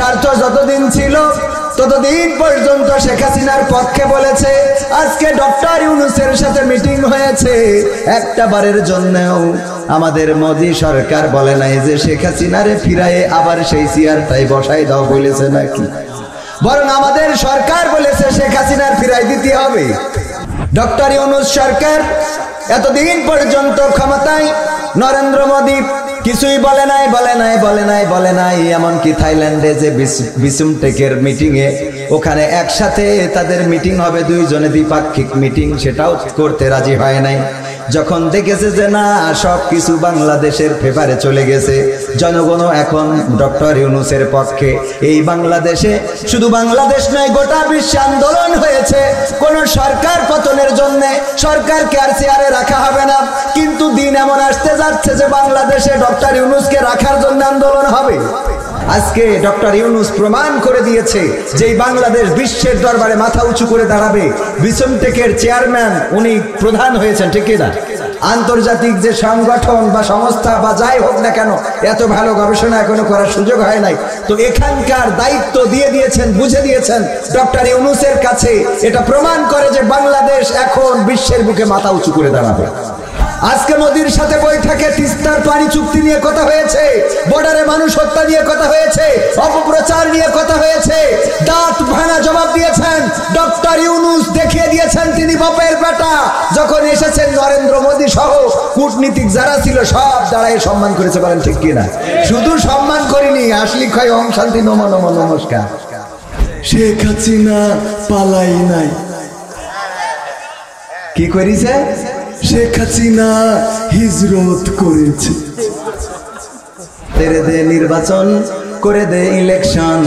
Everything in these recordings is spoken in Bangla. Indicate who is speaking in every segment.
Speaker 1: স্বার্থ যতদিন ছিল ততদিন পর্যন্ত শেখ হাসিনার পক্ষে বলেছে। আজকে ডক্টর ইউনূসের সাথে মিটিং হয়েছে, একটা বারের জন্যও আমাদের মোদি সরকার বলে নাই যে শেখ হাসিনারে ফিরায়ে আবার সেই চেয়ারটাই বসাই দাও বলেছে নাকি, বরং আমাদের সরকার বলেছে শেখ হাসিনার ফিরাই দিতে হবে। ডক্টর ইউনূস সরকার এতদিন পর্যন্ত ক্ষমতায়, নরেন্দ্র মোদি কিছুই বলে নাই। এমনকি থাইল্যান্ডে যে বিসুমটেকের মিটিংয়ে, ওখানে একসাথে তাদের মিটিং হবে, দুইজনে দ্বিপাক্ষিক মিটিং, সেটাও করতে রাজি হয় নাই। যখন দেখেছে যে না সব কিছু বাংলাদেশের ফেভারে চলে গেছে, জনগণ এখন ডক্টর ইউনূসের পক্ষে, এই বাংলাদেশে শুধু বাংলাদেশ নয় গোটা বিশ্বে আন্দোলন হয়েছে কোন সরকার পতনের জন্য। সরকারকে আর চেয়ারে রাখা হবে না, কিন্তু দিন এমন আসতে যাচ্ছে যে বাংলাদেশে ডক্টর ইউনূসকে রাখার জন্য আন্দোলন হবে। আজকে ডক্টর ইউনূস প্রমাণ করে দিয়েছে যে বাংলাদেশ বিশ্বের দরবারে মাথা উঁচু করে দাঁড়াবে। বিসুমটেকের চেয়ারম্যান উনি প্রধান হয়েছেন, ঠিক না? আন্তর্জাতিক যে সংগঠন বা সংস্থা বা যাই হোক না কেন, এত ভালো গবেষণা এখনো করার সুযোগ হয় নাই, তো এখানকার দায়িত্ব দিয়ে দিয়েছেন, বুঝে দিয়েছেন ডক্টর ইউনূসের কাছে। এটা প্রমাণ করে যে বাংলাদেশ এখন বিশ্বের বুকে মাথা উঁচু করে দাঁড়াবে। আজকে মোদির সাথে বৈঠকে তিস্তার পানি চুক্তি নিয়ে কথা হয়েছে, বর্ডারে মানুষ হত্যা নিয়ে কথা হয়েছে, অপপ্রচার নিয়ে কথা হয়েছে। দাঁত ভাঙা জবাব দিয়েছেন ডক্টর ইউনূস, দেখিয়ে দিয়েছেন তিনি বাপের বেটা। যখন এসেছেন নরেন্দ্র মোদি সহ কূটনীতিক যারা ছিল সব দাঁড়ায় সম্মান করেছে, বলেন ঠিক কিনা? শুধু সম্মান করিনি, আসলি ক্ষয় ওম শান্তি নমো নমো নমস্কার। শেখ হাসিনা পালাই নাই, কি করেছে? শেখ হাসিনা হিজরত করেছে। তেরে দে নির্বাচন করে দে ইলেকশন,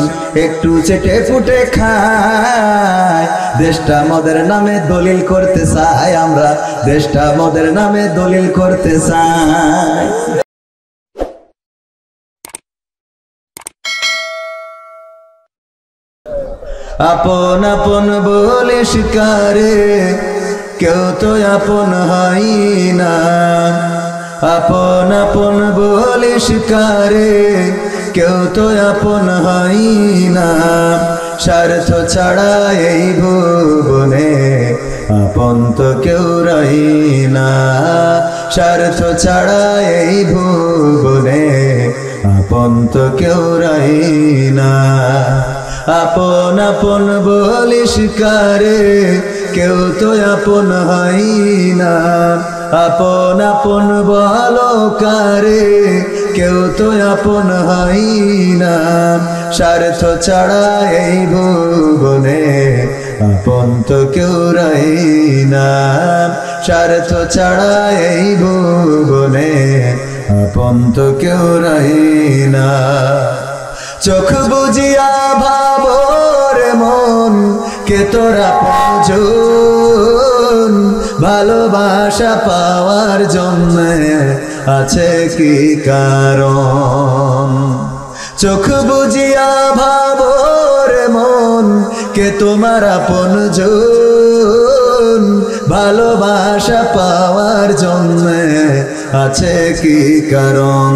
Speaker 1: একটু চেটে ফুটে খায়। দেশটা মোদের নামে দলিল করতে চাই আমরা, দেশটা মোদের নামে দলিল করতে চাই। আপন আপন বলে শিকারে কেউ তো আপন হয় না, আপন আপন বলে শিকারে কেউ তো আপন হয় না। স্বার্থ ছাড়া এই ভুবনে আপন তো কেউ রই না, স্বার্থ ছাড়া এই ভুবনে আপন তো কেউ রই না। আপন আপন বলে শিকারে কেউ তো আপন হয় না, আপন আপন বলো কারে কেউ তো আপন হয় না। স্বার্থ ছাড়া এই ভুবনে আপন তো কেউ রই না, স্বার্থ ছাড়া এই ভুবনে আপন তো কেউ রই না। চোখ বুঝিয়া ভাবর মন কে তোরা আপনজন, ভালোবাসা পাওয়ার জন্য আছে কি কারণ? চোখ বুঝিয়া ভাবর মন কে তোমার আপনজন, ভালোবাসা পাওয়ার জন্য আছে কি কারণ?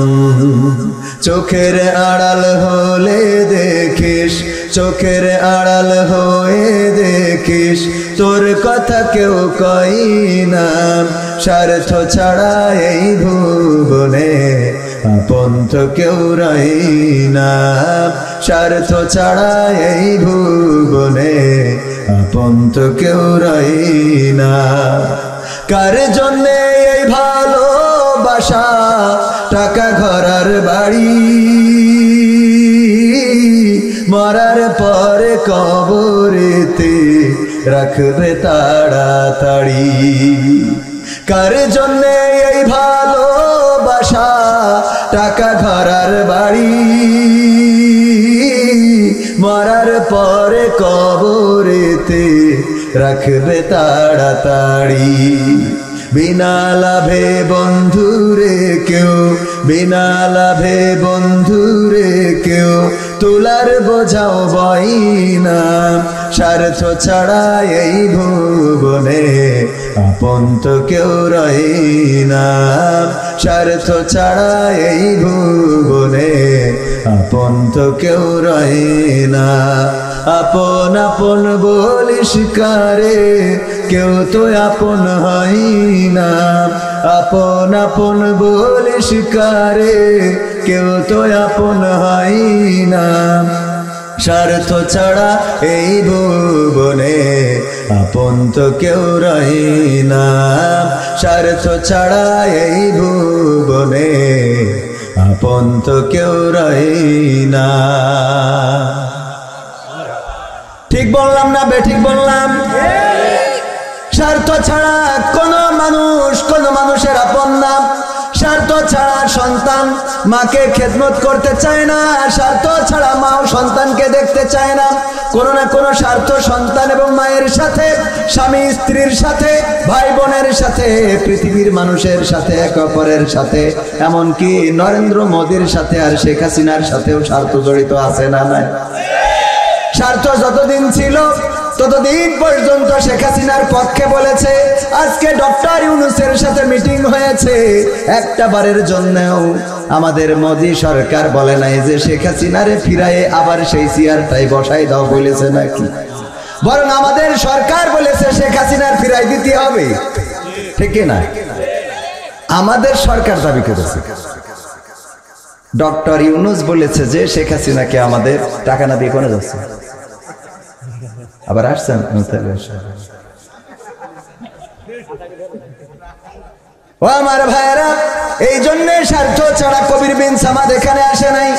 Speaker 1: চোখের আড়াল হলে দেখিস, চোখের আড়াল হয়ে দেখিস তোর কথা কেউ কই না। স্বার্থ ছাড়া এই ভুবনে আপন তো কেউ রই না, স্বার্থ ছাড়া এই ভুবনে আপন তো কেউ রই না। কার জন্যে এই ভালোবাসা, টাকা ঘরার বাড়ি, মরার পরে কবরেতে রাখবে তাড়াতাড়ি। কার জন্যে এই ভালোবাসা, টাকা ঘরার বাড়ি, মরার পরে কবরেতে রাখবে তাড়াতাড়ি। বিনা লাভে বন্ধুরে কেউ, বিনা লাভে বন্ধুরে কেউ তোলার বোঝাও বই না। স্বার্থ ছাড়া এই ভুবনে আপন তো কেউ রই না, স্বার্থ ছাড়া এই ভুবনে আপন তো কেউ রহে না। আপন আপন বলিস কারে, কেউ তো আপন হয় না। আপন আপন বলিস কারে, কেউ তো আপন হয় না। স্বার্থ ছাড়া এই ভুবনে আপন তো কেউ রহে না। স্বার্থ ছাড়া এই ভুবনে আপন তো কেউ রহে না। ঠিক বললাম না বেঠিক বললাম? স্বার্থ ছাড়া কোনো মানুষের আপন না। স্বার্থ ছাড়া সন্তান মাকে খেদমত করতে চায় না। স্বার্থ ছাড়া মাও সন্তানকে দেখতে চায় না। কোনো না কোনো স্বার্থ সন্তান এবং মায়ের সাথে, স্বামী স্ত্রীর সাথে, ভাই বোনের সাথে, পৃথিবীর মানুষের সাথে, এক অপরের সাথে, এমনকি নরেন্দ্র মোদীর সাথে আর শেখ হাসিনার সাথেও স্বার্থ জড়িত আছে না নাই? স্বার্থ যতদিন ছিল ততদিন পর্যন্ত শেখ হাসিনার পক্ষে বলেছে। আজকে ডক্টর ইউনূসের সাথে মিটিং হয়েছে, একটা বারের জন্যও আমাদের মোদী সরকার বলে নাই যে শেখ হাসিনারে ফিরায়ে আবার সেই চেয়ারটাই বসাই দাও বলেছে নাকি? বরং আমাদের সরকার বলেছে শেখ হাসিনার ফিরাই দিতে হবে। ঠিক না? আমাদের সরকার দাবি করেছে। ডক্টর ইউনূস বলেছে যে শেখ হাসিনাকে আমাদের টাকা না দিয়ে কোনে যাচ্ছে, আবার আসছেন। ও আমার ভাইয়েরা, এই জন্য স্বার্থ ছাড়া কবির বিন সামাদ এখানে আসে নাই।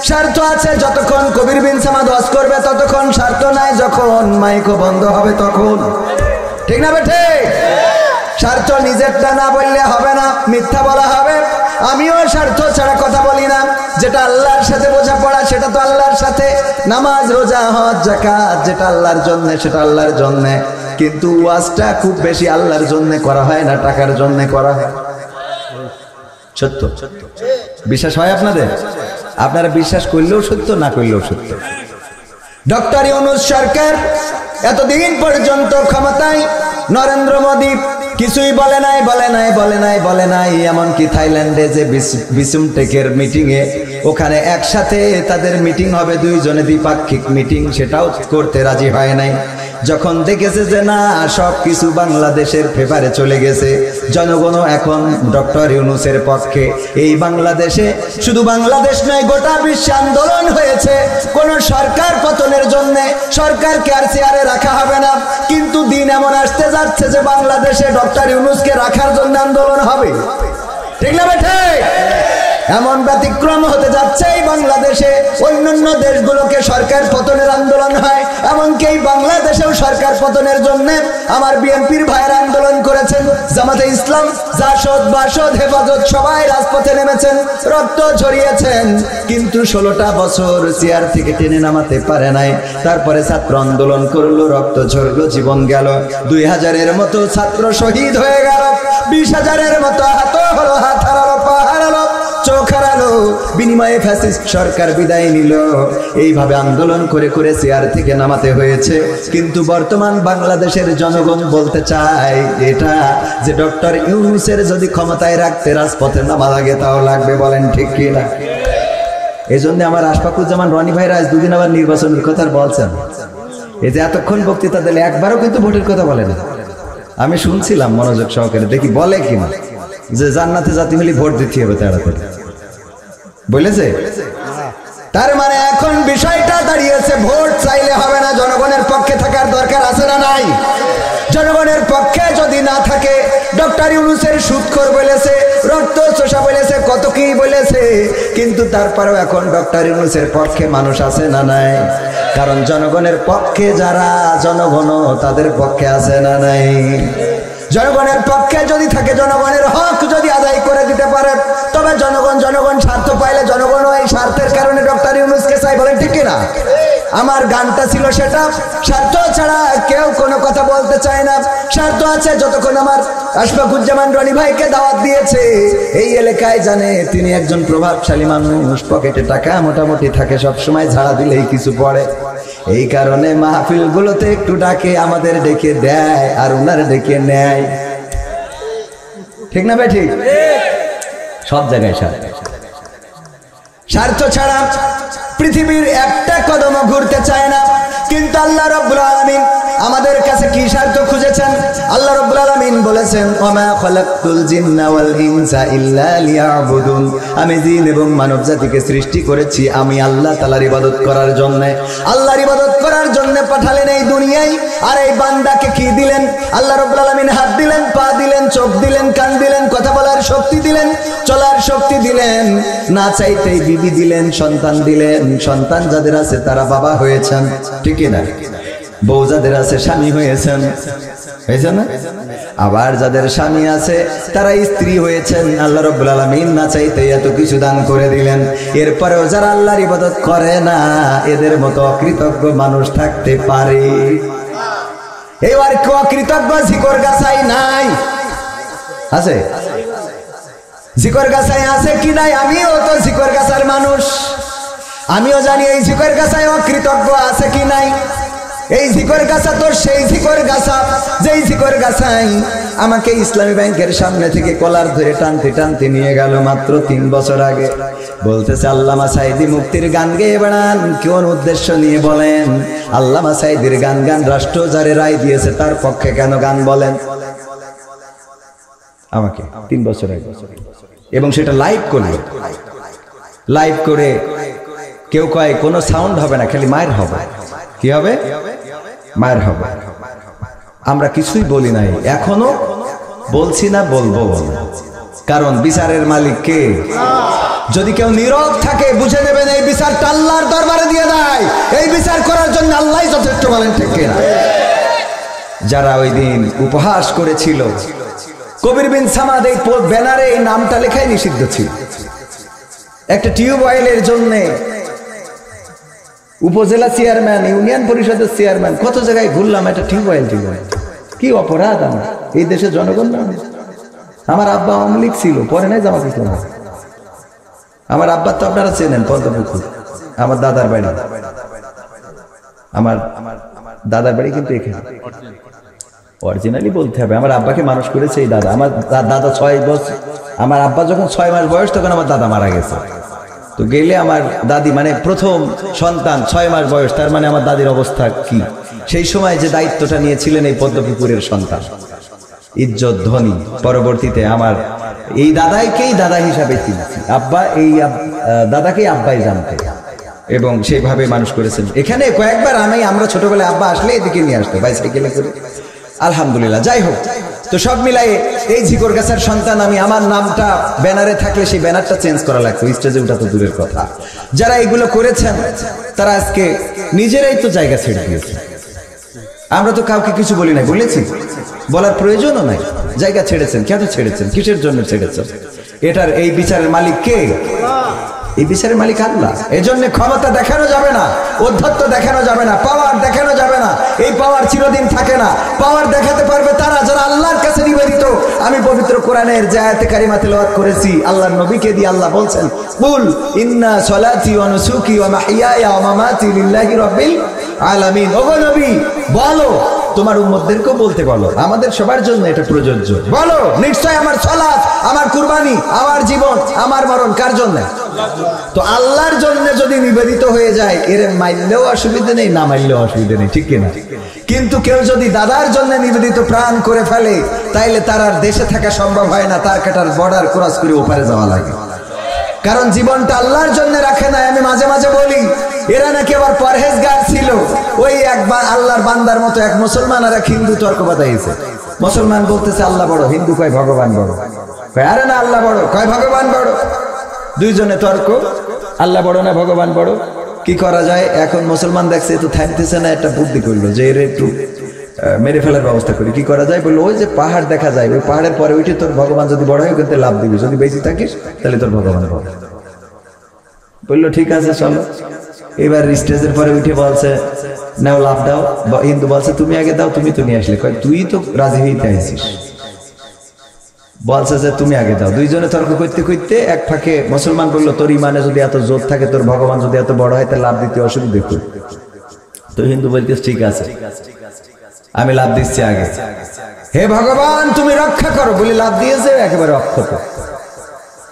Speaker 1: স্বার্থ আছে যতক্ষণ কবির বিন সামাদ ওয়াজ করবে ততক্ষণ, স্বার্থ নাই যখন মাইকও বন্ধ হবে তখন। ঠিক না বেঠে? স্বার্থ নিজেরটা না বললে হবে না, মিথ্যা বলা হবে। আমিও স্বার্থ ছাড়া কথা বলি না। যেটা আল্লাহর সাথে বোঝাপড়া সেটা তো আল্লাহর সাথে। নামাজ, রোজা, হজ, যাকাত যেটা আল্লাহর জন্য সেটা আল্লাহর জন্য। কিন্তু ওয়াজটা খুব বেশি আল্লাহর জন্য করা হয় না, টাকার জন্য করা হয়। সত্য বিশ্বাস হয় আপনাদের? আপনারা বিশ্বাস করলেও সত্য, না করলেও সত্য। ডক্টর ইউনূস সরকার এতদিন পর্যন্ত ক্ষমতায়, নরেন্দ্র মোদী কিছুই বলে নাই। এমনকি থাইল্যান্ডে যে বিসুমটেকের মিটিং এ, ওখানে একসাথে তাদের মিটিং হবে, দুইজনে দ্বিপাক্ষিক মিটিং, সেটাও করতে রাজি হয় নাই। যখন দেখেছে যে না সব কিছু বাংলাদেশের ফেভারে চলে গেছে, জনগণও এখন ডক্টর ইউনূসের পক্ষে। এই বাংলাদেশে, শুধু বাংলাদেশ নয় গোটা বিশ্বে আন্দোলন হয়েছে কোন সরকার পতনের জন্য। সরকারকে আর চেয়ারে রাখা হবে না, কিন্তু দিন এমন আসতে যাচ্ছে যে বাংলাদেশে ডক্টর ইউনূসকে রাখার জন্য আন্দোলন হবে। ঠিক না বেঠে? এমন ব্যতিক্রম হতে যাচ্ছে এই বাংলাদেশে। অন্যান্য দেশগুলোকে সরকার পতনের আন্দোলন হয়, এমনকি এই বাংলাদেশেও সরকার পতনের জন্য আমার বিএনপির ভাইয়েরা আন্দোলন করেছেন। জামাতে ইসলাম, জাসদ, বাসদ, হেফাজত সবাই রাজপথে নেমেছেন, রক্ত ঝরিয়েছেন, কিন্তু 16টা বছর চেয়ার থেকে টেনে নামাতে পারে নাই। তারপরে ছাত্র আন্দোলন করলো, রক্ত ঝরলো, জীবন গেল। 2000-এর মতো ছাত্র শহীদ হয়ে গেল, 20,000-এর মতো হাত হলো, হাত হারালো, পা হারালো, চোখ হারালো, বিনিময়ে ফ্যাসিস্ট সরকার বিদায় নিল। এইভাবে আন্দোলন করে করে চেয়ার থেকে নামাতে হয়েছে। কিন্তু বর্তমান বাংলাদেশের জনগণ বলতে চায় এটা যে ডক্টর ইউনূসের যদি ক্ষমতায় রাখতে রাজপথে নামা লাগে তাও লাগবে। বলেন ঠিক কি না? এই জন্য আমার আশফাকুজ্জামান রনি ভাইরা আজ দুদিন আবার নির্বাচনের কথা বলছেন। এই যে এতক্ষণ বক্তৃতা দিলে একবারও কিন্তু ভোটের কথা বলে না। আমি শুনছিলাম মনোযোগ সহকারে, দেখি বলে কিনা যে জান্নাতে জাতি হলে ভোট দিতে হবে তাড়াতাড়ি, বলেছে? তার মানে এখন বিষয়টা দাঁড়িয়েছে ভোট চাইলে হবে না, জনগণের পক্ষে থাকার দরকার আছে না নাই? জনগণের পক্ষে যদি না থাকে, ডক্টর ইউনূসের সুদখোর বলেছে, রক্ত চোষা বলেছে, কত কি বলেছে, কিন্তু তারপরেও এখন ডক্টর ইউনূসের পক্ষে মানুষ আছে না নাই? কারণ জনগণের পক্ষে যারা, জনগণও তাদের পক্ষে আছে না নাই? জনগণের পক্ষে যদি থাকে, জনগণের হক যদি আদায় করে দিতে পারে, তবে জনগণ স্বার্থ পাইলে জনগণ এই স্বার্থের কারণে ডক্টর ইউনূসকে চাই। বলেন ঠিক কিনা? আমার গানটা ছিল সেটা, স্বার্থ ছাড়া কেউ কোনো কথা বলতে চায় না। স্বার্থ আছে যতক্ষণ আমার আশফাকুজ্জামান রনি ভাইকে দাওয়াত দিয়েছে, এই এলাকায় জানে তিনি একজন প্রভাবশালী মানুষ, পকেটে টাকা মোটামুটি থাকে, সবসময় ঝাড়া দিলেই কিছু পড়ে। এই কারণে মাহফিল গুলোতে একটু ডাকে, আমাদের ডেকে দেয় আর ওনার ডেকে নেয়। ঠিক না ভাই? ঠিক। সব জায়গায় স্বার্থ ছাড়া পৃথিবীর একটা কদমও ঘুরতে চায় না। কিন্তু আল্লাহ রাব্বুল আলামিন আমাদের কাছে কি স্বার্থ খুঁজেছেন? আল্লাহ রাব্বুল আলামিন বলেছেন, ওয়া খালাকতুল জিন্না ওয়াল ইনসা ইল্লা লিয়াবুদুন, আমি জিন এবং মানব জাতিকে সৃষ্টি করেছি আমি আল্লাহ তাআলার ইবাদত করার জন্য। আল্লাহর ইবাদত করার জন্য পাঠালেন এই দুনিয়ায়। আর এই বান্দাকে কি দিলেন? আল্লাহ রাব্বুল আলামিন হাত দিলেন, পা দিলেন, চোখ দিলেন, কান দিলেন, কথা বলার শক্তি দিলেন, চলার শক্তি দিলেন, না চাইতেই বিবি দিলেন, সন্তান দিলেন। সন্তান যাদের আছে তারা বাবা হয়েছেন, ঠিক না? বউ যাদের আছে স্বামী হয়েছেন, হয়েছে না? আবার যাদের স্বামী আছে তারা স্ত্রী হয়েছেন। আল্লাহ রাব্বুল আলামিন না চাইতেই এত কিছু দান করে দিলেন। এরপরেও যারা আল্লাহর ইবাদত করে না, এদের মতো অকৃতজ্ঞ মানুষ থাকতে পারে? এবার কেউ অকৃতজ্ঞ জিকর গাছাই নাই? আছে? জিকর গাছাই আছে কি নাই? আমিও তো জিকর গাছার মানুষ, আমিও জানি এই জিকর গাছায় অকৃতজ্ঞ আছে কি নাই। এই জিকর গাছা তো সেই জিকর গাছা যেই জিকর গাছাই আমাকে ইসলামী ব্যাংকের সামনে থেকে কলার ধরে টানতে টানতে নিয়ে গেল মাত্র 3 বছর আগে। বলতেছে, আল্লামা সাঈদী মুফতির গান গেয়ে বেড়ান। কোন উদ্দেশ্য নিয়ে বলেন? আল্লামা সাঈদীর গান গান রাষ্ট্র যারে রায় দিয়েছে তার পক্ষে কেন গান বলেন? আমাকে 3 বছর আগে, এবং সেটা লাইভ করলো। লাইভ করে কেউ কয় কোনো সাউন্ড হবে না, খালি মায়ের হবে। কি হবে? মায়ের হবে। আমরা কিছুই বলি নাই, এখনো বলছি না, বলবো। কারণ বিচারের মালিক কে? যদি কেউ নীরব থাকে বুঝে নেবেন এই বিচারটা আল্লাহর দরবারে দিয়ে দেয়। এই বিচার করার জন্য আল্লাহই যথেষ্ট, বলেন ঠিক কিনা? যারা ওই দিন উপহাস করেছিল, কবির বিন সামাদ এই ব্যানারে এই নামটা লেখাই নিষিদ্ধ ছিল। একটা টিউবওয়েলের জন্য উপজেলা চেয়ারম্যান, ইউনিয়ন পরিষদের চেয়ারম্যান, কত জায়গায় ঘুরলাম, একটা টিউবওয়েল। কি অপরাধ আমার এই দেশের জনগণ না? আমার আব্বা আওয়ামী লীগ ছিল, পরে নাই জামাত ইসলাম। আমার আব্বা তো আপনারা চেনেন, পদ্মপুকুর আমার দাদার বাড়ি। আমার দাদার বাড়ি কিন্তু এখানে, অরিজিনালি বলতে হবে। আমার আব্বাকে মানুষ করেছে এই দাদা। আমার দাদা 6 বছর, আমার আব্বা যখন 6 মাস বয়স তখন আমার দাদা মারা গেছে। তো গেলে আমার দাদি, মানে প্রথম সন্তান 6 মাস বয়স, তার মানে আমার দাদির অবস্থা কি? সেই সময় যে দায়িত্বটা নিয়েছিলেন এই পদ্মপুকুরের সন্তান, ইজ্জত ধনী। পরবর্তীতে আমার এই দাদাইকেই দাদা হিসাবে চিনছি, আব্বা এই দাদাকেই আব্বাই জানতে, এবং সেইভাবে মানুষ করেছেন। এখানে কয়েকবার আমরা ছোটবেলায় আব্বা আসলে এদিকে নিয়ে আসতো বাইসাইকেলে করে। আলহামদুলিল্লাহ। যাই হোক, তো সব মিলাই এই ঝিকর গাছার সন্তান আমি। আমার নামটা ব্যানারে থাকলে সেই ব্যানারটা চেঞ্জ করা লাগতো, স্টেজে ওঠা তো দূরের কথা। যারা এগুলো করেছেন তারা আজকে নিজেরাই তো জায়গা ছেড়ে দিয়েছে। আমরা তো কাউকে কিছু বলি না, বলেছি? বলার প্রয়োজনও নাই। জায়গা ছেড়েছেন, কেন ছেড়েছেন? কিসের জন্য ছেড়েছেন? এটার এই বিচারের মালিক কে? এই বিচারের মালিক আল্লাহ। এজন্য ক্ষমতা দেখানো যাবে না, অধ্যত্ব দেখানো যাবে না, পাওয়ার দেখানো যাবে না। এই পাওয়ার চিরদিন থাকে না। পাওয়ার দেখাতে পারবে তারা যারা আল্লাহর কাছে নিবেদিত। আমি পবিত্র কোরআনের যে আয়াতে কারিমা তেলাওয়াত করেছি, আল্লাহর নবীকে দিয়ে আল্লাহ বলছেন, কুল ইন্না সলাতি ওয়া নুসুকি ওয়া মাহইয়ায়া ওয়া মামাতি লিল্লাহি রাব্বিল আলামিন। ওগো নবী, বলো, তোমার উম্মতদেরকেও বলতে বলো, আমাদের সবার জন্য এটা প্রযোজ্য। বলো, নিশ্চয় আমার সালাত, আমার কুরবানি, আমার জীবন, আমার মরণ কার জন্য? তো আল্লাহর জন্য যদি নিবেদিত হয়ে যায়, এর মাইলেও অসুবিধা নেই, না মাইলেও অসুবিধা নেই, ঠিক কিনা? কিন্তু কেউ যদি দাদার জন্য নিবেদিত প্রাণ করে ফেলে, তাইলে তার আর দেশে থাকা সম্ভব হয় না, তার কাটার বর্ডার ক্রস করে ওপারে যাওয়া লাগে। কারণ জীবনটা আল্লাহর জন্য রাখে না। আমি মাঝে মাঝে বলি, এরা নাকি আবার পরহেজগার ছিল। ওই একবার আল্লাহর বান্দার মতো এক মুসলমান আর এক হিন্দু তর্ক বাঁধাইছে। মুসলমান বলতেছে আল্লাহ বড়, হিন্দু কয় ভগবান বড়। কয় আরে না, আল্লাহ বড়, কয় ভগবান বড়। দুইজনে তর্ক, আল্লাহ বড় না ভগবান বড়। কি করা যায়? এখন মুসলমান দেখছে তো থাকতেছে না, একটা বুদ্ধি করলো যে এর একটু মেরে ফেলার ব্যবস্থা করি। কি করা যায়? বললো, ওই যে পাহাড় দেখা যায়, ওই পাহাড়ের পরে উঠে তোর ভগবান যদি বড় হয় কিন্তু লাভ দিবি, যদি বেশি থাকিস তাহলে তোর ভগবান বড়। বললো ঠিক আছে চলো। এবার স্টেজের পরে উঠে বলছে নাও লাভ দাও। হিন্দু বলছে তুমি আগে দাও, তুমি তো নিয়ে আসলে। কয় তুই তো রাজি হইতে আইছিস। বলছে যে তুমি আগে দাও। দুইজনে তর্ক করতে করতে এক ফাঁকে মুসলমান বললো, তোর ইমানে যদি এত জোর থাকে, তোর ভগবান যদি এত বড় হয়, তাহলে লাভ দিতে অসুবিধে কই? তো হিন্দু বলতে ঠিক আছে, আমি লাভ দিচ্ছি আগে। হে ভগবান তুমি রক্ষা করো বলে লাভ দিয়েছে, একেবারে অক্ষত।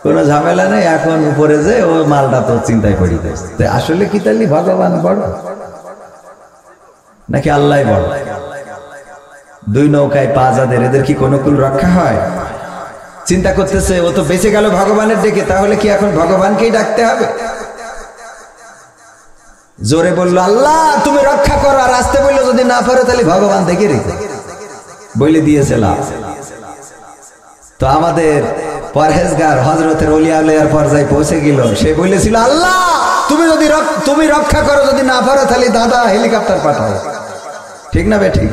Speaker 1: কোনো ঝামেলা নেই, এখন উপরে যে ও মালটা তো চিন্তায় পড়ি দেয়। আসলে কি তাহলে ভগবান বড় নাকি আল্লাহ বড়? দুই নৌকায় পা যাদের, এদের কি কোনো কুল রক্ষা হয়? চিন্তা করতেছে ও তো বেঁচে গেল ভগবানের ডেকে, তাহলে কি এখন ভগবানকেই ডাকতে হবে? জোরে বললো আল্লাহ তুমি রক্ষা করো, আর আসতে বললো যদি না পারো তাহলে ভগবান দেখে রেখে বলে দিয়েছিলাম। তো আমাদের পরহেজগার হযরতের ওলিয়া আউলিয়ার পর্যায়ে পৌঁছে গেল। সে বলেছিল আল্লাহ তুমি রক্ষা করো, যদি না পারো তাহলে দাদা হেলিকপ্টার পাঠাও। ঠিক না বেঠিক?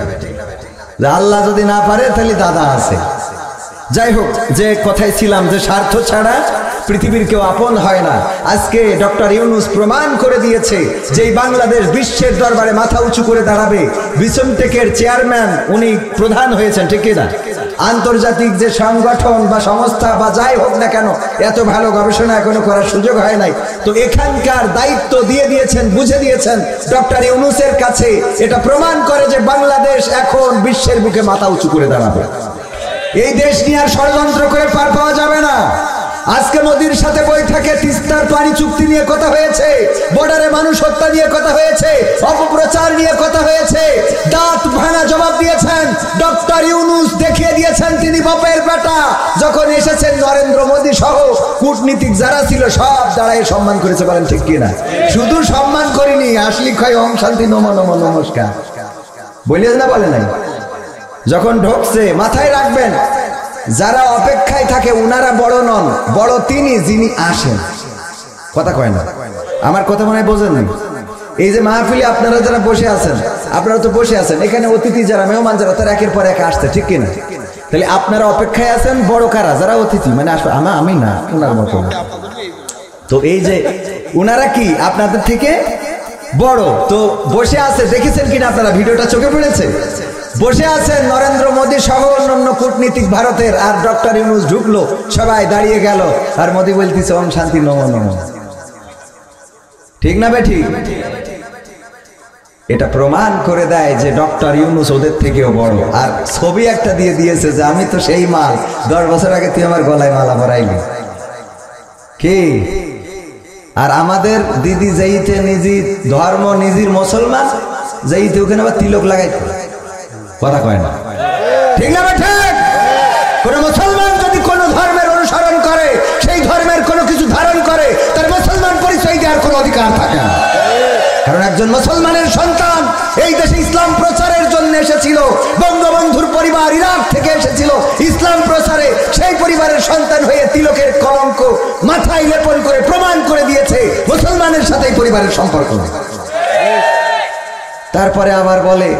Speaker 1: আল্লাহ যদি না পারে তাহলে দাদা আছে। যাই হোক, যে কথায় ছিলাম যে স্বার্থ ছাড়া পৃথিবীর কেউ আপন হয় না। আজকে ডক্টর ইউনূস প্রমাণ করে দিয়েছে যে বাংলাদেশ বিশ্বের দরবারে মাথা উঁচু করে দাঁড়াবে। বিসমটেকের চেয়ারম্যান উনি প্রধান হয়েছেন, ঠিক না? আন্তর্জাতিক যে সংগঠন বা সংস্থা বা যাই হোক না কেন, এত ভালো গবেষণা এখনো করার সুযোগ হয় নাই। তো এখানকার দায়িত্ব দিয়ে দিয়েছেন, বুঝে দিয়েছেন ডক্টর ইউনূসের কাছে। এটা প্রমাণ করে যে বাংলাদেশ এখন বিশ্বের বুকে মাথা উঁচু করে দাঁড়াবে। এই দেশ নিয়ে আর ষড়যন্ত্র করে পার পাওয়া যাবে না। আজকে মোদির সাথে বৈঠকে তিস্তার পানি চুক্তি নিয়ে কথা হয়েছে, বর্ডারে মানুষ হত্যা নিয়ে কথা হয়েছে, অপপ্রচার নিয়ে কথা হয়েছে। দাঁত ভাঙা জবাব দিয়েছেন ডক্টর ইউনূস, দেখিয়ে দিয়েছেন তিনি বাপের বেটা। যখন এসেছেন নরেন্দ্র মোদী সহ কূটনীতিক যারা ছিল সব দাঁড়ায় সম্মান করেছে, বলেন ঠিক কিনা? শুধু সম্মান করিনি, আসলি ক্ষয় ওম শান্তি নমো নমো নমস্কার বলিয়ে না, বলে নাই? যখন ঢুকছে মাথায় রাখবেন, যারা অপেক্ষায় থাকে উনারা বড় নন, বড় তিনি যিনি আসেন। কথা কয় না? আমার কথা মনে হয় বোঝেন না। এই যে মাহফিলে আপনারা যারা বসে আছেন, আপনারা তো বসে আছেন, এখানে অতিথি যারা মেহমান যারা তারা একের পর এক আসছে, ঠিক কিনা? তাহলে আপনারা অপেক্ষায় আছেন, বড় কারা? যারা অতিথি, মানে আসবে আমি না, উনার মতো। তো এই যে উনারা কি আপনাদের থেকে বড়, তো বসে আছে। দেখেছেন কিনা আপনারা? ভিডিওটা চোখে পড়েছে? বসে আছেন নরেন্দ্র মোদী সহ অন্যান্য কূটনীতিক ভারতের, আর ডক্টর ইউনূস ঢুকলো, সবাই দাঁড়িয়ে গেল, আর মোদী বলতেছে ওম শান্তি নমো নমো। ঠিক না বেঠিক? এটা প্রমাণ করে দেয় যে ডক্টর ইউনূস ওদের থেকেও বড়। আর ছবি একটা দিয়ে দিয়েছে যে আমি তো সেই মাল, 10 বছর আগে তুই আমার গলায় মালা পরাইলি। কি? আর আমাদের দিদি যেইতে নিজি ধর্ম, নিজের মুসলমান, যেইতে ওখানে আবার তিলক লাগাইতো। কথা কয় না? ঠিক না ঠিক? কোন মুসলমান যদি কোন ধর্মের অনুসরণ করে, সেই ধর্মের কোনো কিছু ধারণ করে, তার মুসলমান পরিচয় দেওয়ার কোনো অধিকার থাকে না। কারণ একজন মুসলমানের সন্তান এই দেশে ইসলাম প্রচারের জন্য এসেছিল। বঙ্গবন্ধুর পরিবার ইরাক থেকে এসেছিল ইসলাম প্রচারে। সেই পরিবারের সন্তান হয়ে তিলকের কলঙ্ক মাথায় লেপন করে প্রমাণ করে দিয়েছে মুসলমানের সাথে এই পরিবারের সম্পর্ক। তারপরে আবার বলে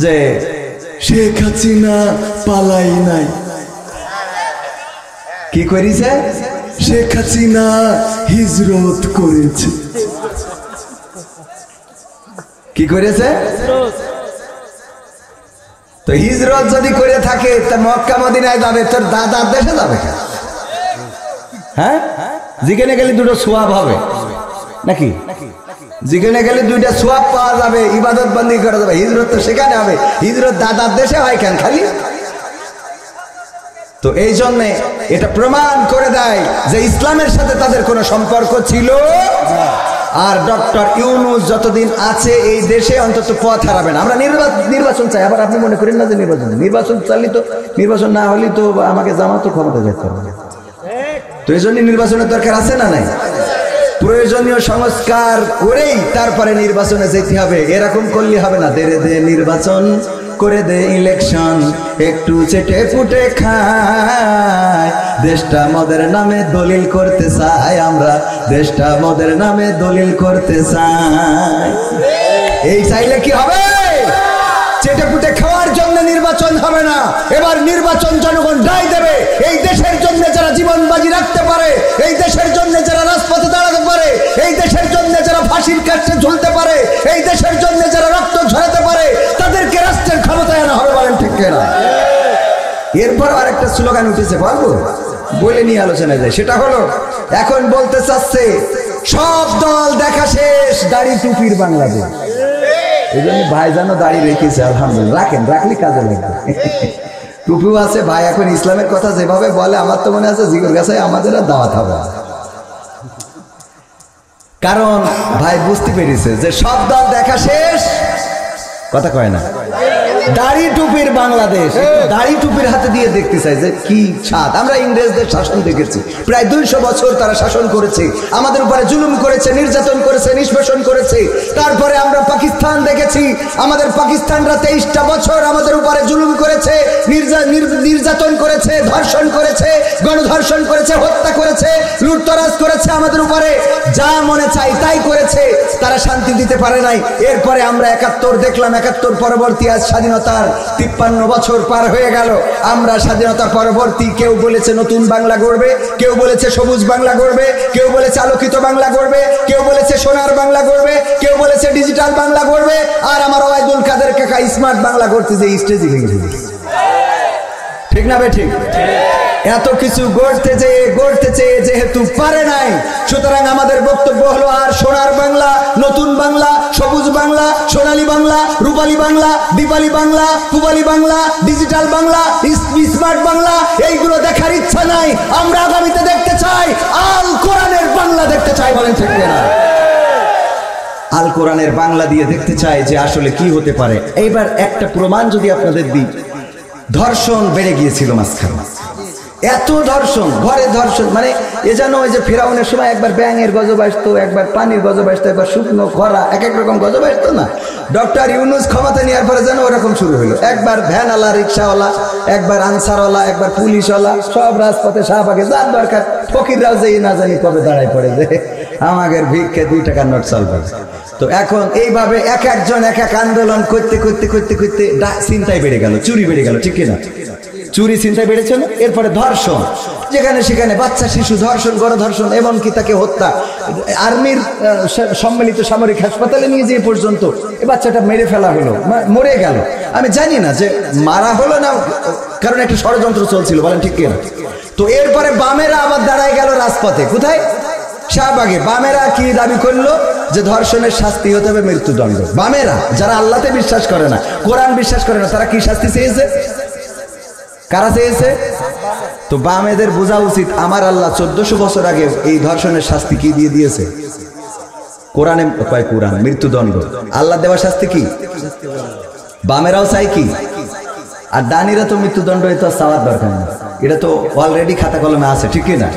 Speaker 1: যে শেখ হাসিনা পালাই নাই। কি করেছে? শেখ হাসিনা হিজরত করেছে। কি করেছে? তো হিজরত যদি করে থাকে, তা মক্কা মদিনায় যাবে, তোর দাদার দেশে যাবে? হ্যাঁ, যেখানে গেলে দুটো সোয়াব হবে নাকি? যেখানে গেলে দুইটা সোয়াব পাওয়া যাবে, ইবাদত বন্দি করা যাবে। হিজরত তো সেখানে হবে, হিজরত দাদার দেশে হয় কেন খালি? তো এই জন্য এটা প্রমাণ করে দেয় যে ইসলামের সাথে তাদের কোনো সম্পর্ক ছিল। আর ডক্টর ইউনূস যতদিন আছে এই দেশে অন্তত পথ হারাবেন। আমরা নির্বাচন চাই। আবার আপনি মনে করেন না যে নির্বাচন চাইলে তো, নির্বাচন না হলে তো আমাকে জামাত ক্ষমতা যেতে হবে। তো এই জন্য নির্বাচনের দরকার আছে না নাই? প্রয়োজনীয় সংস্কার করেই তারপরে নির্বাচনে যেতে হবে। এরকম করলে হবে না, দে নির্বাচন করে দে ইলেকশন, একটু চেটে পুটে খায়। দেশটা মদের নামে দলিল করতে চাই আমরা, দেশটা মদের নামে দলিল করতে চাই। এই চাইলে কি হবে? চেটে পুটে খাওয়ার জন্য নির্বাচন হবে না। এবার নির্বাচন জনগণ রায় দেবে। এই দেশের জন্য যারা জীবন বাজি রাখতে পারে, এই দেশের জন্য যারা রাজপথে দাঁড়াতে পারে, এই দেশের জন্য যারা ফাঁসির কাছে ঝুলতে পারে, এই দেশের জন্য যারা রক্ত ঝরাতে পারে, তাদেরকে রাষ্ট্রের ক্ষমতায় আনা হবে। বলেন ঠিক কিনা? এরপর আরেকটা স্লোগান উঠেছে, বলবো বলে নিয়ে আলোচনায় যায়। সেটা হলো, এখন বলতে চাচ্ছে সব দল দেখা শেষ, দাড়ি টুপির বাংলাদেশ। এই জন্য ভাইজানও দাড়ি রেখেছে, আলহামদুলিল্লাহ। রাখেন, রাখলে কাজে লাগবে। টুপিও আছে। ভাই এখন ইসলামের কথা যেভাবে বলে আমার তো মনে আছে জিগর গাছে আমাদের আর দাওয়াত হবে। কারণ ভাই বুঝতে পেরেছে যে সব দল দেখা শেষ, কথা কয় না, দাড়ি টুপির বাংলাদেশ। দাড়ি টুপির হাতে দিয়ে দেখতে চাই যে কি স্বাদ। আমরা ইংরেজদের শাসন দেখেছি, প্রায় 200 বছর তারা শাসন করেছে, আমাদের উপরে জুলুম করেছে, নির্যাতন করেছে, নিষ্পেষণ করেছে। তারপরে আমরা পাকিস্তান দেখেছি, আমাদের পাকিস্তানরা 23টা বছর আমাদের উপরে জুলুম করেছে, নির্যাতন করেছে, ধর্ষণ করেছে, গণধর্ষণ করেছে, হত্যা করেছে, লুটতরাজ করেছে, আমাদের উপরে যা মনে চাই তাই করেছে। তারা শান্তি দিতে পারে নাই। এরপরে আমরা 71 দেখলাম, 71 পরবর্তী আজ স্বাধীনতার 53 বছর পার হয়ে গেল। আমরা স্বাধীনতা পরবর্তী, কেউ বলেছে নতুন বাংলা গড়বে, কেউ বলেছে সবুজ বাংলা গড়বে, কেউ বলেছে আলোকিত বাংলা গড়বে, কেউ বলেছে সোনার বাংলা গড়বে, কেউ বলেছে ডিজিটাল বাংলা গড়বে। আর আমার ওবায়দুল কাদের কাকা স্মার্ট বাংলা করতে যে স্টেজে ভেঙে ফেলেছে। ঠিক না ভাই? ঠিক। এত কিছু গড়তে চেয়ে যেহেতু পারে নাই, সুতরাং আমাদের বক্তব্য হলো আর সোনার বাংলা, নতুন বাংলা, সবুজ বাংলা, সোনালী বাংলা, রূপালী বাংলা, দীপালী বাংলা, পূবালী বাংলা, ডিজিটাল বাংলা, স্মার্ট বাংলা এইগুলো দেখার ইচ্ছা নাই। আমরা আগামীতে দেখতে চাই আল কোরআনের বাংলা দেখতে চাই। বলেন ঠিক না? আল কোরআনের বাংলা দিয়ে দেখতে চাই যে আসলে কি হতে পারে। এইবার একটা প্রমাণ যদি আপনাদের দিই, ধর্ষণ বেড়ে গিয়েছিল মাঝখানে, এত ধর্ষণ, ঘরে ধর্ষণ, মানে এ যেন ওই যে ফেরাউনের সময় একবার ব্যাঙের গজব আসতো, একবার পানির গজব আসতো, একবার শুকনো খরা, এক এক রকম গজব আসতো না। ডক্টর ইউনূস ক্ষমতা নেওয়ার পরে যেন ওরকম শুরু হলো। একবার ভ্যানওয়ালা, রিক্সাওয়ালা, একবার আনসারওয়ালা, একবার পুলিশওয়ালা, সব রাজপথে শাহবাগে যার দরকার। ফকিররাও যেই না জানি কবে দাঁড়ায় পড়ে যে আমাদের ভিক্ষে 2 টাকার নোট চলবে। তো এখন এইভাবে এক একজন এক এক আন্দোলন করতে করতে করতে করতে চিন্তায় বেড়ে গেল, চুরি বেড়ে গেল। ঠিক কিনা? চুরি চিন্তায় বেড়েছে না? এরপরে ধর্ষণ, যেখানে সেখানে বাচ্চা শিশু ধর্ষণ, গণধর্ষণ, এমনকি তাকে হত্যা। আর্মির সম্মিলিত সামরিক হাসপাতালে নিয়ে যেয়ে পর্যন্ত এই বাচ্চাটা মেরে ফেলা হলো, মরে গেল। আমি জানি না যে মারা হলো না, কারণ একটা ষড়যন্ত্র চলছিল। বলেন ঠিক কিনা? তো এরপরে বামেরা আবার দাঁড়ায় গেল রাজপথে। কোথায়? শাহবাগে। বামেরা কি দাবি করলো? যে ধর্ষণের শাস্তি হতে হবে মৃত্যুদণ্ড। বামেরা, যারা আল্লাহতে বিশ্বাস করে না, কোরআন বিশ্বাস করে না, তারা কি শাস্তি চেয়েছে? কারা চেয়েছে? তো বামেদের বোঝা উচিত আমার আল্লাহ 1400 বছর আগে এই ধর্ষণের শাস্তি কি দিয়ে দিয়েছে? কোরআনে কয় কোরআন মৃত্যুদণ্ড। আল্লাহ দেওয়া শাস্তি কি? বামেরাও চাই কি? আর ডানিরা তো মৃত্যুদণ্ড এত চাওয়ার দরকার নেই, এটা তো অলরেডি খাতা কলমে আছে। ঠিক না?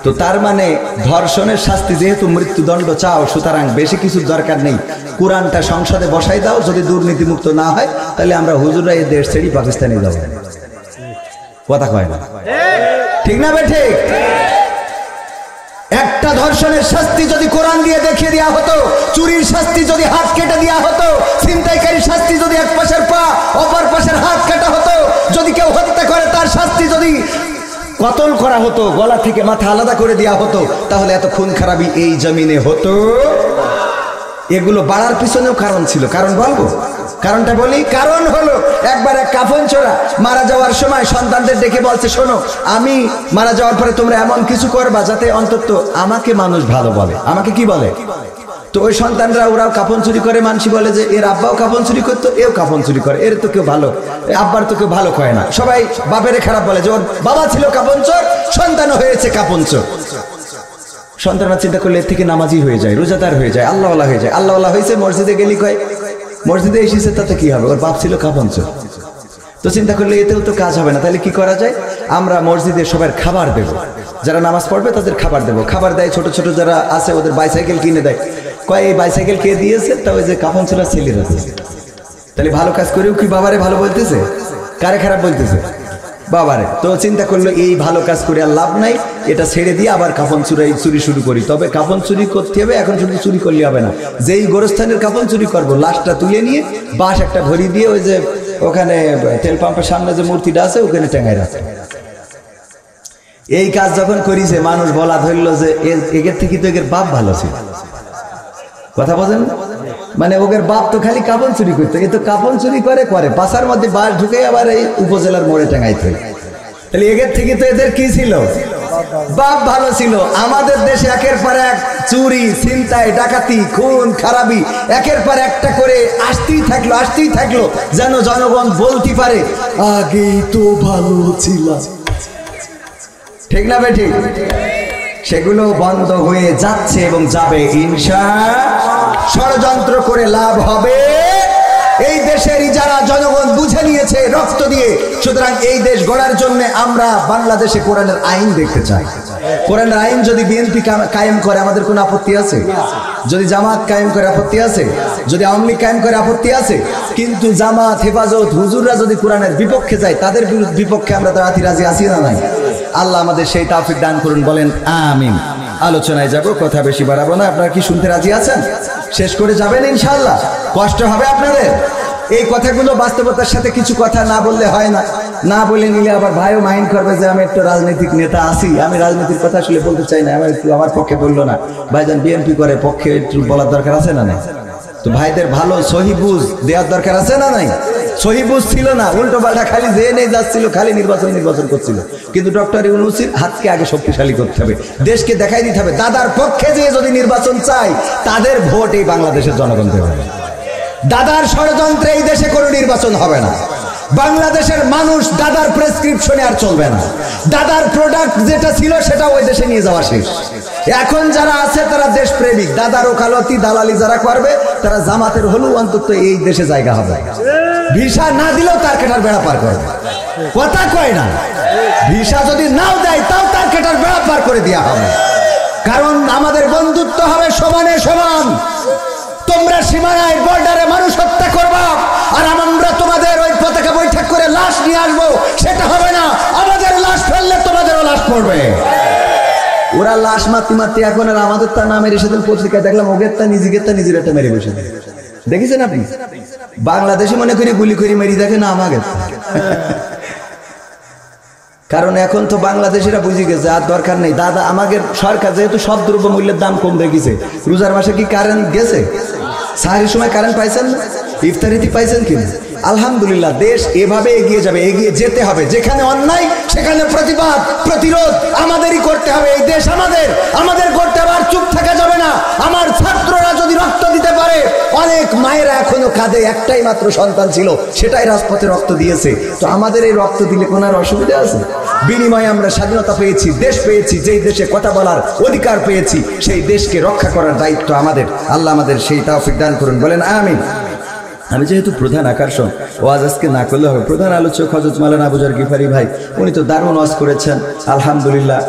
Speaker 1: তো তার মানে ধর্ষণের শাস্তি যেহেতু মৃত্যুদণ্ড চাও, সুতরাং বেশি কিছু দরকার নেই, কোরআনটা সংসদে বসাই দাও। যদি দুর্নীতিমুক্ত না হয় তাহলে আমরা হুজুররা এই দেশ ছেড়ে পাকিস্তানে যাবো। কথা কয় না? ঠিক না ভাই? ঠিক। একটা ধর্ষণের শাস্তি যদি কোরআন দিয়ে দেখিয়ে দেওয়া হতো, চুরির শাস্তি যদি হাত কেটে দেওয়া হতো, ছিনতাইকারীর শাস্তি যদি এক পাশের পা অপর পাশের হাত কাটা হতো, যদি কেউ হত্যা করে তার শাস্তি যদি কতল করা হতো, গলা থেকে মাথা আলাদা করে দেওয়া হতো, তাহলে এত খুন খারাপি এই জমিনে হতো? এগুলো বাড়ার পিছনেও কারণ ছিল। কারণ বলবো? কারণটা বলি। কারণ হলো একবার এক কাফন চোরা মারা যাওয়ার সময় সন্তানদের ডেকে বলছে, শোনো, আমি মারা যাওয়ার পরে তোমরা এমন কিছু করবা যাতে অন্তত আমাকে মানুষ ভালো বলে। আমাকে কি বলে? তো ওই সন্তানরা ওরাও কাফন চুরি করে, মানুষ বলে যে এর আব্বাও কাফন চুরি করতো, এও কাফন চুরি করে, এর তো কেউ ভালো, আব্বার তো কেউ ভালো কয় না। সবাই বাপেরে খারাপ বলে যে ওর বাবা ছিল কাফন চোর, সন্তানও হয়েছে কাফন চোর। সন্তানরা চিন্তা করলে এর থেকে নামাজি হয়ে যায়, রোজাদার হয়ে যায়, আল্লাহওয়ালা হয়ে যায়। আল্লাহওয়ালা হয়েছে, মসজিদে গেলি কয় মসজিদে এসেছে, তাতে কি হবে? ওর বাপ ছিল কাফন চোর। তো চিন্তা করলে এতেও তো কাজ হবে না, তাহলে কি করা যায়? আমরা মসজিদে সবার খাবার দেব, যারা নামাজ পড়বে তাদের খাবার দেব। খাবার দেয়, ছোট ছোট যারা আছে ওদের বাইসাইকেল কিনে দেয়। কয় এই বাইসাইকেল কে দিয়েছে? তা ওই যে কাফন চোরা ছেলেরা দিয়েছে। তাহলে ভালো কাজ করেও কি বাবারে ভালো বলতেছে? কারে খারাপ বলতেছে? বাবারে। তো চিন্তা করলো এই ভালো কাজ করে আর লাভ নাই, এটা ছেড়ে দিয়ে আবার কাফন চুরি শুরু করি। তবে কাফন চুরি করতে হবে, এখন শুধু চুরি করলে হবে না, যেই গোরস্থানের কাফন চুরি করবো লাশটা তুলে নিয়ে বাঁশ একটা ভরি দিয়ে ওই যে ওখানে তেল পাম্পের সামনে যে মূর্তিটা আছে ওখানে টেঙ্গায় রাখে। এই কাজ যখন করিছে, মানুষ বলা ধরলো যে এর থেকে তো এর বাপ ভালো ছিল। কথা বোঝেন? মানে ওদের বাপ তো খালি কাপন চুরি করতো, এ তো কাপন চুরি করে পাশার মধ্যে বাস ঢুকে আবার এই উপজেলার মোড়ে টাঙাইতে। তাহলে এদের থেকে তো এদের কি ছিল? বাপ ভালো ছিল। আমাদের দেশে একের পর এক চুরি, ছিনতাই, ডাকাতি, খুন খারাপি একের পর একটা করে আসতেই থাকলো, যেন জনগণ বলতে পারে আগেই তো ভালো ছিল। ঠিক না বেঠিক? সেগুলো বন্ধ হয়ে যাচ্ছে এবং যাবে ইনশাআল্লাহ। ষড়যন্ত্র করে লাভ হবে এই দেশের যারা জনগণ বুঝে নিয়েছে রক্ত দিয়ে। সুতরাং এই দেশ গড়ার জন্য আমরা বাংলাদেশে কোরআনের আইন দেখতে চাই। কোরআনের আইন যদি বিএনপি কায়েম করে আমাদের কোনো আপত্তি আছে? যদি জামাত কায়েম করে আপত্তি আছে? যদি আওয়ামী লীগ কায়েম করে আপত্তি আছে? কিন্তু জামাত, হেফাজত, হুজুররা যদি কোরআনের বিপক্ষে যায়, তাদের বিপক্ষে আমরা দাঁড়াতে রাজি আছি না নাই? আল্লাহ আমাদের সেই তৌফিক দান করুন, বলেন আমিন। আলোচনায় যাব, কথা বেশি বাড়াবো না। আপনারা কি শুনতে রাজি আছেন? শেষ করে যাবেন ইনশাআল্লাহ? কষ্ট হবে আপনাদের? এই কথাগুলো বাস্তবতার সাথে কিছু কথা না বললে হয় না। না বলে নিলে আবার ভাইও মাইন্ড করবে যে আমি একটা রাজনৈতিক নেতা আছি, আমি রাজনীতির কথা আসলে বলতে চাই না, আমার পক্ষে বললো না। ভাইজান বিএনপি করে, পক্ষে একটু বলার দরকার আছে না নাই? তো ভাইদের ভালো সহি বুঝ দেওয়ার দরকার আছে না নাই? সহি বুঝ ছিল না, উল্টো পাল্টা খালি যে নেই যাচ্ছিল, খালি নির্বাচন করছিল। কিন্তু ডক্টর ইউনূসের হাতকে আগে শক্তিশালী করতে হবে, দেশকে দেখাই দিতে হবে দাদার পক্ষে যে যদি নির্বাচন চাই তাদের ভোট এই বাংলাদেশের জনগণ দেবে। দাদার ষড়যন্ত্রে এই দেশে কোনো নির্বাচন হবে না। বাংলাদেশের মানুষ দাদার প্রেসক্রিপশনে আর চলবে না। দাদার প্রোডাক্ট যেটা ছিল সেটা ওই দেশে নিয়ে যাওয়া শেষ। এখন যারা আছে তারা দেশপ্রেমিক, দাদার ওকালতি দালালি যারা করবে তারা জামাতের হলেও অন্তত এই দেশে জায়গা হবে। ভিসা না দিলেও তার কেটার বেড়া পার করবে, কথা কয় না। ভিসা যদি নাও দেয় তাও তার কেটার বেড়া পার করে দেওয়া হবে। কারণ আমাদের বন্ধুত্ব হবে সমানে সমান। তোমরা সীমানায় বর্ডারে মানুষ হত্যা করবা আর আমরা তোমাদের ওই পতাকা বৈঠক করে লাশ নিয়ে আসবো, সেটা হবে না। আমাদের লাশ ফেললে তোমাদেরও লাশ পড়বে। ওরা লাশ মারতে এখন আর আমাদের তা না মেরে, সেদিন পত্রিকায় দেখলাম ওগের তা নিজের একটা মেরে বসে। দেখেছেন আপনি? বাংলাদেশে মনে করি গুলি করে মেরি দেখে না আমাদের। কারণ এখন তো বাংলাদেশিরা বুঝে গেছে আর দরকার নেই। দাদা আমাদের সরকার যেহেতু সব দ্রব্য মূল্যের দাম কম রেখেছে, রোজার মাসে কি কারেন্ট গেছে? সাহারির সময় কারেন্ট পাইছেন না? ইফতারিতে পাইছেন কি? আলহামদুলিল্লাহ, দেশ এভাবে এগিয়ে যাবে, এগিয়ে যেতে হবে। যেখানে অন্যায় সেখানে প্রতিবাদ প্রতিরোধ আমাদেরই করতে হবে। এই দেশ আমাদের করতে হবে, আর চুপ থাকা যাবে না। আমার ছাত্ররা যদি রক্ত দিতে পারে, অনেক মায়েরা এখনো কাঁদে, একটাই মাত্র সন্তান ছিল, সেটাই রাজপথে রক্ত দিয়েছে। তো আমাদের এই রক্ত দিলে কোনো আর অসুবিধা আছে? বিনিময়ে আমরা স্বাধীনতা পেয়েছি, দেশ পেয়েছি, যেই দেশে কথা বলার অধিকার পেয়েছি, সেই দেশকে রক্ষা করার দায়িত্ব আমাদের। আল্লাহ আমাদের সেই তৌফিক দান করুন, বলেন আমিন। আমি যেহেতু প্রধান আকর্ষণ, ওয়াজ আজকে না করলে হবে। প্রধান আলোচক হযরত মাওলানা আবু যর গিফারি ভাই, উনি তো দারুণ ওয়াজ করেছেন আলহামদুলিল্লাহ।